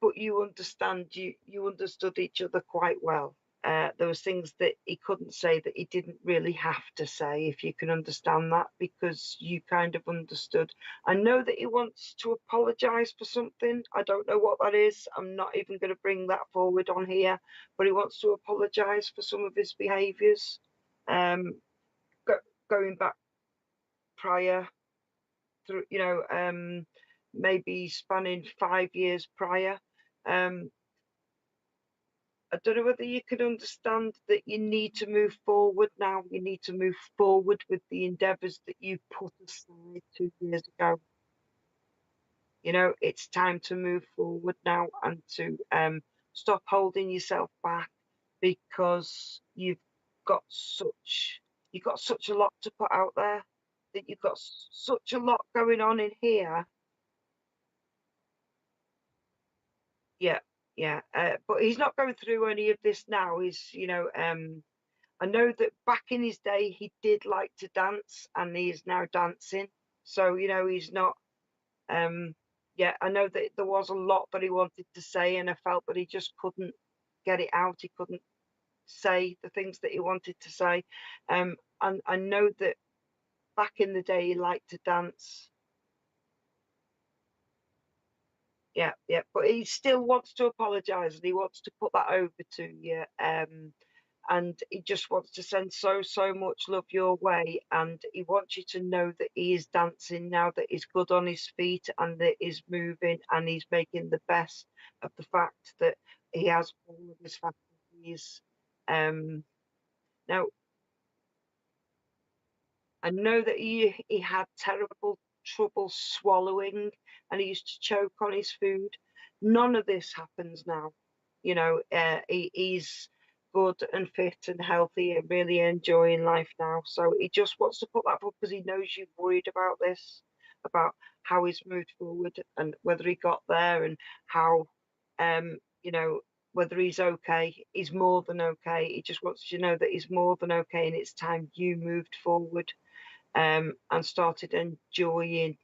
But you understood each other quite well. There was things that he couldn't say that he didn't really have to say, if you can understand that, because you kind of understood. I know that he wants to apologize for something. I don't know what that is. I'm not even going to bring that forward on here, but he wants to apologize for some of his behaviors, going back prior through, maybe spanning 5 years prior. I don't know whether you can understand that you need to move forward now. You need to move forward with the endeavours that you put aside 2 years ago. It's time to move forward now and to stop holding yourself back, because you've got such a lot to put out there, that you've got such a lot going on in here. Yeah, yeah. But he's not going through any of this now. I know that back in his day he did like to dance, and he is now dancing. So, he's not. Yeah, I know that there was a lot that he wanted to say, and I felt that he just couldn't get it out. He couldn't say the things that he wanted to say. And I know that back in the day he liked to dance. Yeah, yeah, but he still wants to apologise, and he wants to put that over to you. And he just wants to send so much love your way, and he wants you to know that he is dancing now, that he's good on his feet, and that he's moving, and he's making the best of the fact that he has all of his faculties. Now I know that he had terrible trouble swallowing, and he used to choke on his food. None of this happens now. He's good and fit and healthy and really enjoying life now. So he just wants to put that up because he knows you've worried about this, about how he's moved forward and whether he got there, and how, whether he's okay. He's more than okay. He just wants you to know that he's more than okay, and it's time you moved forward, and started enjoying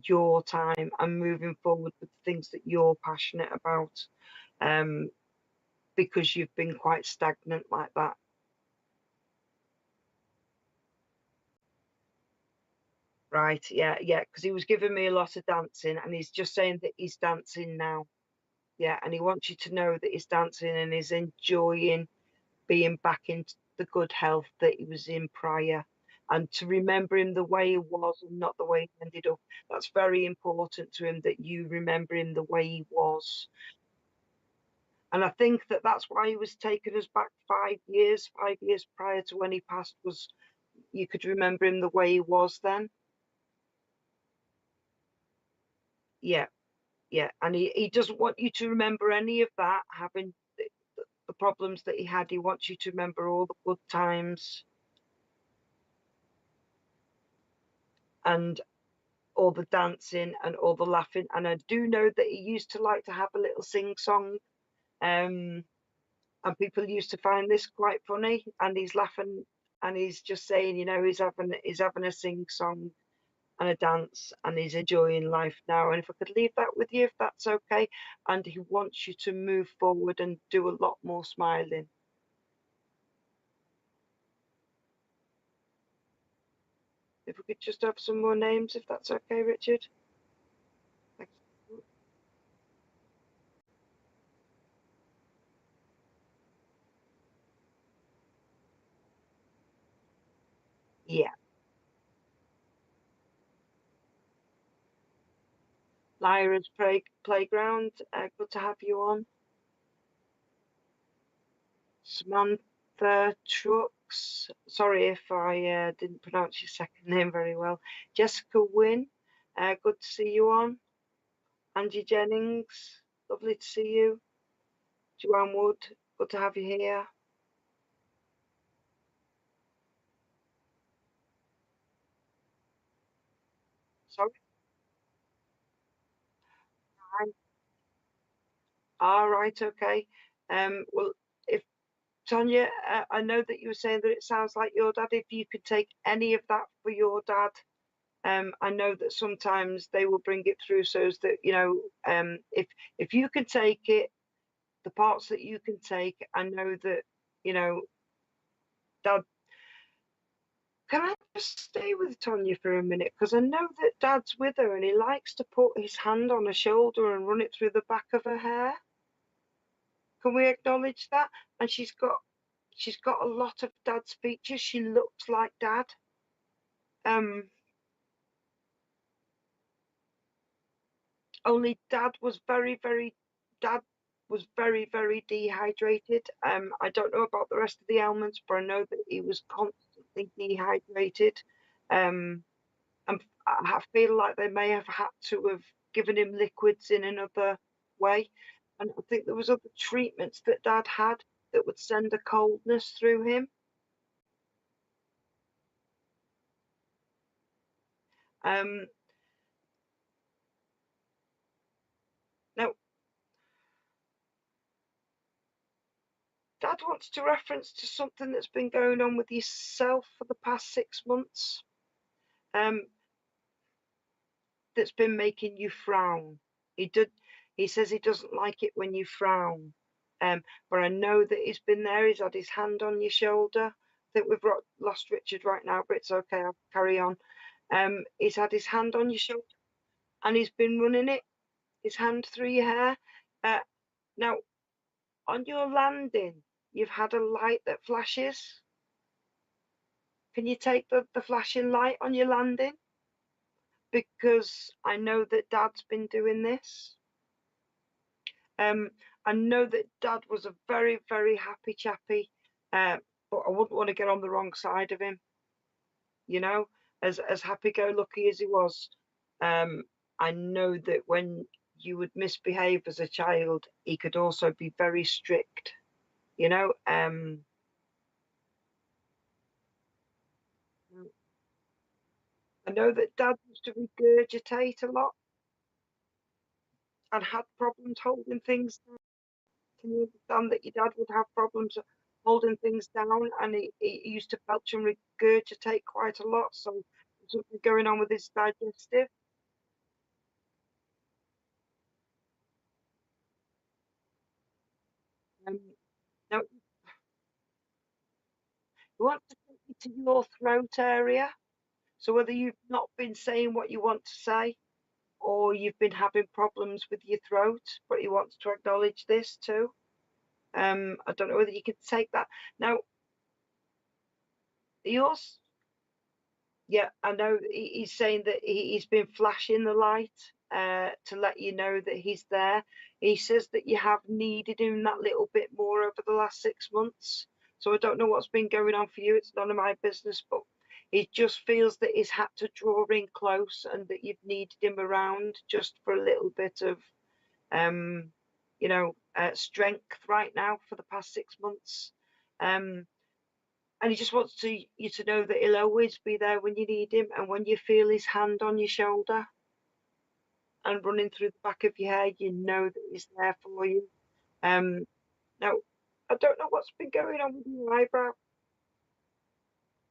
your time and moving forward with the things that you're passionate about, because you've been quite stagnant like that. Right, yeah, because he was giving me a lot of dancing, and he's just saying that he's dancing now. Yeah, and he wants you to know that he's dancing and he's enjoying being back in the good health that he was in prior, and to remember him the way he was and not the way he ended up. That's very important to him, that you remember him the way he was. And I think that that's why he was taking us back 5 years prior to when he passed, was you could remember him the way he was then. Yeah, yeah. And he doesn't want you to remember any of that, having the problems that he had. He wants you to remember all the good times and all the dancing and all the laughing. And I do know that he used to like to have a little sing song, and people used to find this quite funny, and he's laughing and he's just saying, he's having a sing song and a dance, and he's enjoying life now. And if I could leave that with you, if that's okay. And he wants you to move forward and do a lot more smiling. If we could just have some more names, if that's okay, Richard. Thank you. Yeah. Lyra's Playground, good to have you on. Samantha Trucks. Sorry if I didn't pronounce your second name very well. Jessica Wynn, good to see you on. Angie Jennings, lovely to see you. Joanne Wood, good to have you here. Sorry. Hi. All right, okay. Well, if Tonya, I know that you were saying that it sounds like your dad. If you could take any of that for your dad, I know that sometimes they will bring it through so as that, you know, if you can take it, the parts that you can take, I know that, you know, Dad, can I just stay with Tonya for a minute? Because I know that Dad's with her and he likes to put his hand on her shoulder and run it through the back of her hair. Can we acknowledge that? And she's got a lot of Dad's features. She looks like Dad. Only Dad was Dad was very dehydrated. I don't know about the rest of the ailments, but I know that he was constantly dehydrated. Um, and I feel like they may have had to have given him liquids in another way. And I think there was other treatments that Dad had that would send a coldness through him. Um, Now, Dad wants to reference to something that's been going on with yourself for the past 6 months. That's been making you frown. He says he doesn't like it when you frown. But I know that he's been there. He's had his hand on your shoulder. I think we've lost Richard right now, but it's okay. I'll carry on. He's had his hand on your shoulder and he's been running his hand through your hair. Now, on your landing, you've had a light that flashes. Can you take the flashing light on your landing? Because I know that Dad's been doing this. I know that Dad was a very happy chappy, but I wouldn't want to get on the wrong side of him. You know, as happy-go-lucky as he was, I know that when you would misbehave as a child, he could also be very strict. You know, I know that Dad used to regurgitate a lot and had problems holding things. Can you understand that your dad would have problems holding things down and he used to belch and regurgitate quite a lot? So there's something going on with his digestive. Um, Now, you want to take you to your throat area. So whether you've not been saying what you want to say or you've been having problems with your throat, but he wants to acknowledge this too. I don't know whether you could take that. Now, yours. Yeah, I know he's saying that he's been flashing the light to let you know that he's there. He says that you have needed him that little bit more over the last 6 months. So I don't know what's been going on for you. It's none of my business, but he just feels that he's had to draw in close and that you've needed him around just for a little bit of, you know, strength right now for the past 6 months. And he just wants you to know that he'll always be there when you need him, and when you feel his hand on your shoulder and running through the back of your hair, you know that he's there for you. Now, I don't know what's been going on with your eyebrow.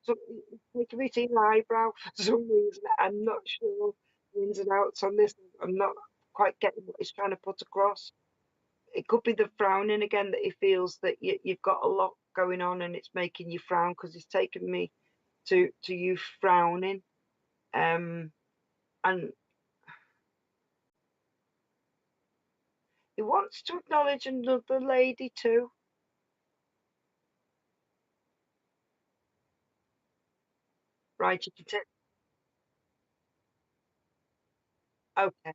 So it's making me see your eyebrow for some reason. I'm not sure the ins and outs on this. I'm not quite getting what he's trying to put across. It could be the frowning again, that he feels that you've got a lot going on and it's making you frown, because he's taken me to you frowning, and he wants to acknowledge another lady too. Right, you can take. Okay,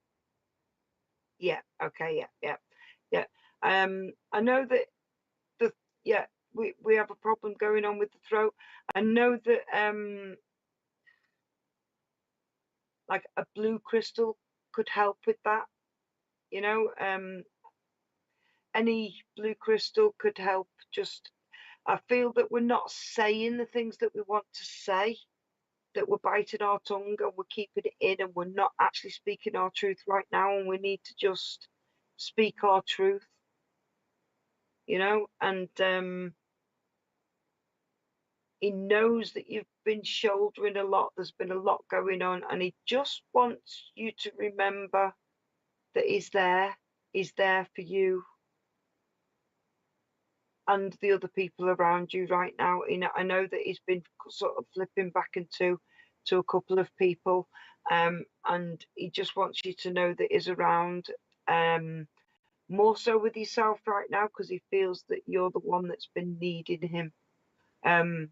yeah, okay, yeah. I know that the yeah. we have a problem going on with the throat. I know that like a blue crystal could help with that, you know. Any blue crystal could help. Just, I feel that we're not saying the things that we want to say, that we're biting our tongue and we're keeping it in, and we're not actually speaking our truth right now, and we need to just speak our truth, you know. And he knows that you've been shouldering a lot, there's been a lot going on, and he just wants you to remember that he's there for you and the other people around you right now. You know, I know that he's been sort of flipping back into a couple of people, and he just wants you to know that he's around, more so with yourself right now, because he feels that you're the one that's been needing him. And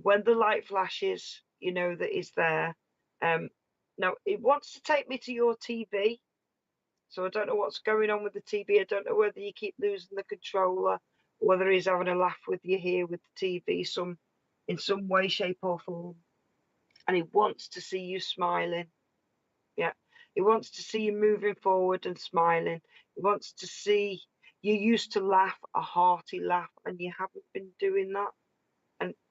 when the light flashes, you know that he's there. Now, he wants to take me to your TV. So I don't know what's going on with the TV. I don't know whether you keep losing the controller, or whether he's having a laugh with you here with the TV in some way, shape or form. And he wants to see you smiling. Yeah. He wants to see you moving forward and smiling. He wants to see you used to laugh, a hearty laugh, and you haven't been doing that.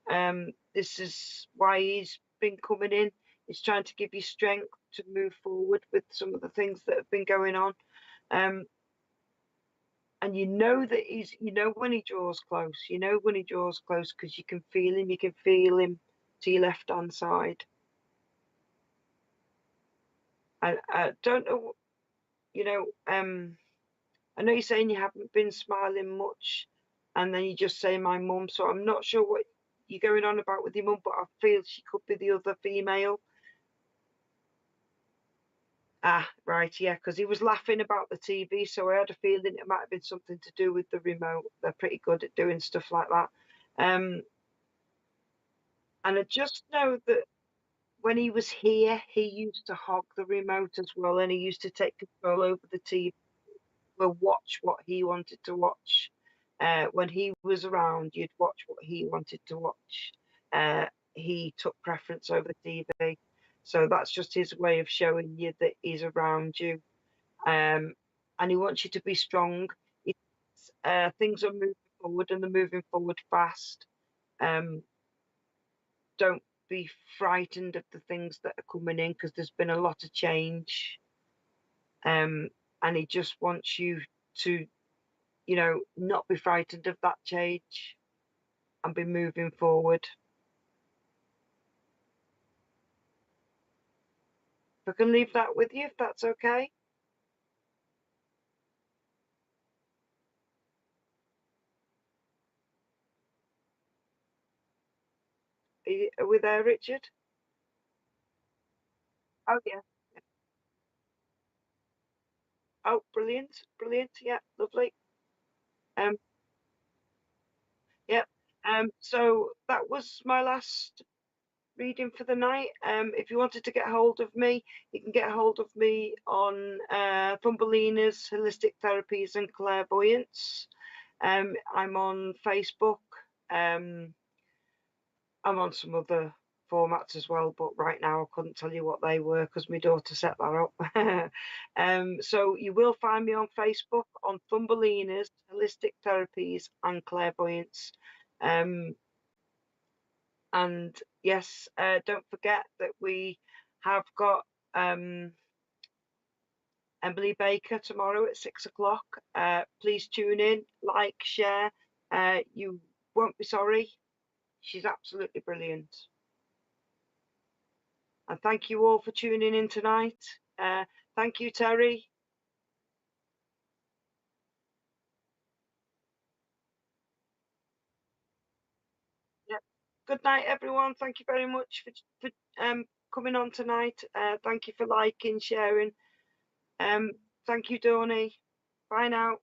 And this is why he's been coming in. He's trying to give you strength to move forward with some of the things that have been going on. And you know that you know when he draws close, because you can feel him to your left hand side. I don't know, you know, I know you're saying you haven't been smiling much, and then you just say my mum, so I'm not sure what you're going on about with your mum, but I feel she could be the other female. Ah, right, yeah, because he was laughing about the TV, so I had a feeling it might have been something to do with the remote. They're pretty good at doing stuff like that. And I just know that when he was here, he used to hog the remote as well, and he used to take control over the TV. Well, watch what he wanted to watch. When he was around, you'd watch what he wanted to watch. He took preference over TV. So that's just his way of showing you that he's around you. And he wants you to be strong. Things are moving forward, and they're moving forward fast. Don't be frightened of the things that are coming in, because there's been a lot of change. And he just wants you to, you know, not be frightened of that change and be moving forward. If I can leave that with you, if that's okay. Are we there, Richard? Oh, yeah. Oh, brilliant, brilliant. Yeah, lovely. Yeah. So that was my last reading for the night. If you wanted to get hold of me, you can get hold of me on Thumbelina's Holistic Therapies and Clairvoyance. I'm on Facebook. I'm on some other formats as well, but right now I couldn't tell you what they were because my daughter set that up. So you will find me on Facebook on Thumbelina's Holistic Therapies and Clairvoyance. And yes, don't forget that we have got Emily Baker tomorrow at 6 o'clock. Please tune in, like, share. You won't be sorry. She's absolutely brilliant. And thank you all for tuning in tonight. Thank you, Terry. Yeah. Good night, everyone. Thank you very much for coming on tonight. Thank you for liking, sharing. Thank you, Donny. Bye now.